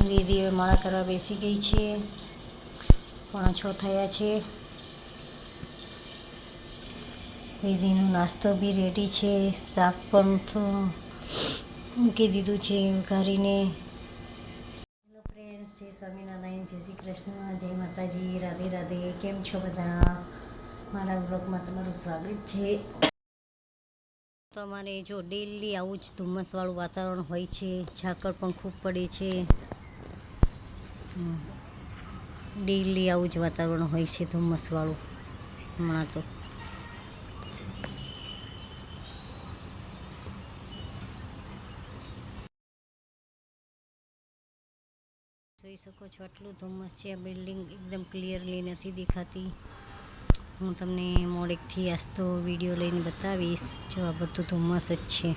દીદી માળા કરવા બેસી ગઈ છે. 5:45 થયા છે. દીદીનો નાસ્તો બી રેડી છે. શાક પણ મૂકી દીધું છે વઘારીને. હેલો ફ્રેન્ડ્સ, જય સ્વામિનારાયણ, જય શ્રી કૃષ્ણ, જય માતાજી, રાધે રાધે. કેમ છો બધા? મારા બ્લોગમાં તમારું સ્વાગત છે. તો અમારે જો ડેલી આવું જ ધુમ્મસવાળું વાતાવરણ હોય છે. ઝાકળ પણ ખૂબ પડે છે. ડેલી આવું જ વાતાવરણ હોય છે ધુમ્મસવાળું. હમણાં તો જોઈ શકો છો આટલું ધુમ્મસ છે. આ બિલ્ડિંગ એકદમ ક્લિયરલી નથી દેખાતી. હું તમને મોડેકથી આજ તો વિડીયો લઈને બતાવીશ. જો આ બધું ધુમ્મસ જ છે.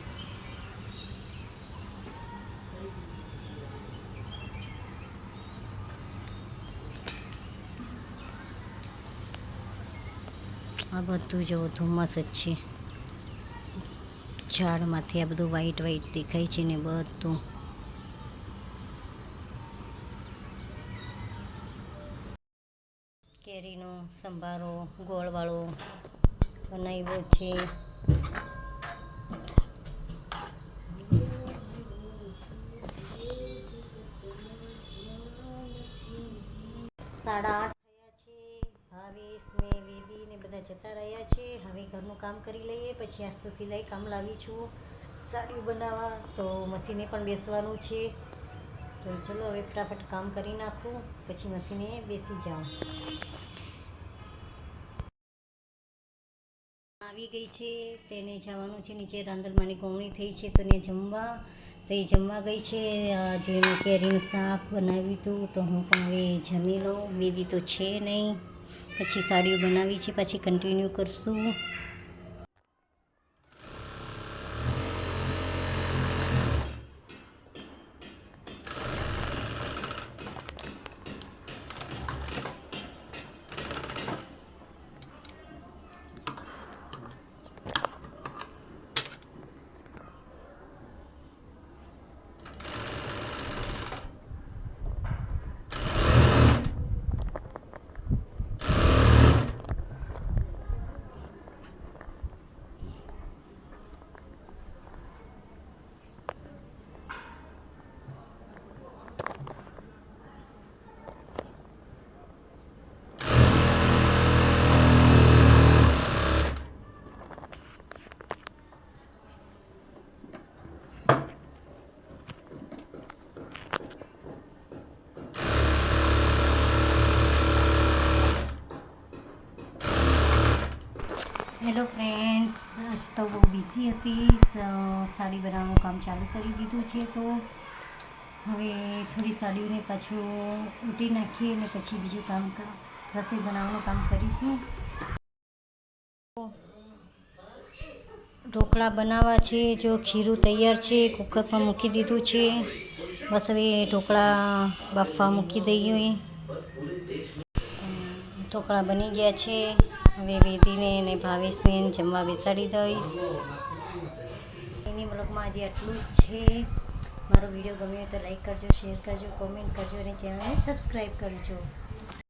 આ બધું જો ધુમ્મસ જ છે. ઝાડમાંથી આ બધું વ્હાઈટ વ્હાઈટ દેખાય છે ને બધું. કેરીનો સંભારો ગોળવાળો બનાવ્યો છે. 8:30 થયા છે. ભાવેશ ને વેદી ને બધા જતા રહ્યા છે. હવે ઘરનું કામ કરી લઈએ. પછી આજ તો સિલાઈ કામ લાવી છું સાડીઓ બનાવવા, તો મશીને પણ બેસવાનું છે. તો ચલો હવે ફટાફટ કામ કરી નાખું, પછી મશીને બેસી જાઉં. આવી ગઈ છે. તેને જવાનું છે નીચે. રાંદલમાની કોવણી થઈ છે તો એને જમવા, તો એ જમવા ગઈ છે. જો એને કેરીનું શાક બનાવ્યું હતું તો હું પણ હવે જમી લઉં. વેદી તો છે નહીં. પછી સાડીઓ બનાવી છે, પછી કન્ટિન્યુ કરશું. હેલો ફ્રેન્ડ્સ, આજ તો બહુ બિઝી હતી. સાડી બનાવવાનું કામ ચાલુ કરી દીધું છે. તો હવે થોડી સાડીઓને પાછું ઊંટી નાખીએ અને પછી બીજું કામ રસોઈ બનાવવાનું કામ કરીશું. ઢોકળા બનાવવા છે. જો ખીરું તૈયાર છે, કુકર પર મૂકી દીધું છે. બસ હવે ઢોકળા બાફવા મૂકી દઈએ. ઢોકળા બની ગયા છે. હવે વેદીને અને ભાવેશને જમવા બેસાડી દઈશ. એની બ્લોગમાં આજે આટલું જ છે. મારો વિડીયો ગમ્યો હોય તો લાઈક કરજો, શેર કરજો, કોમેન્ટ કરજો અને ચેનલને સબસ્ક્રાઈબ કરજો.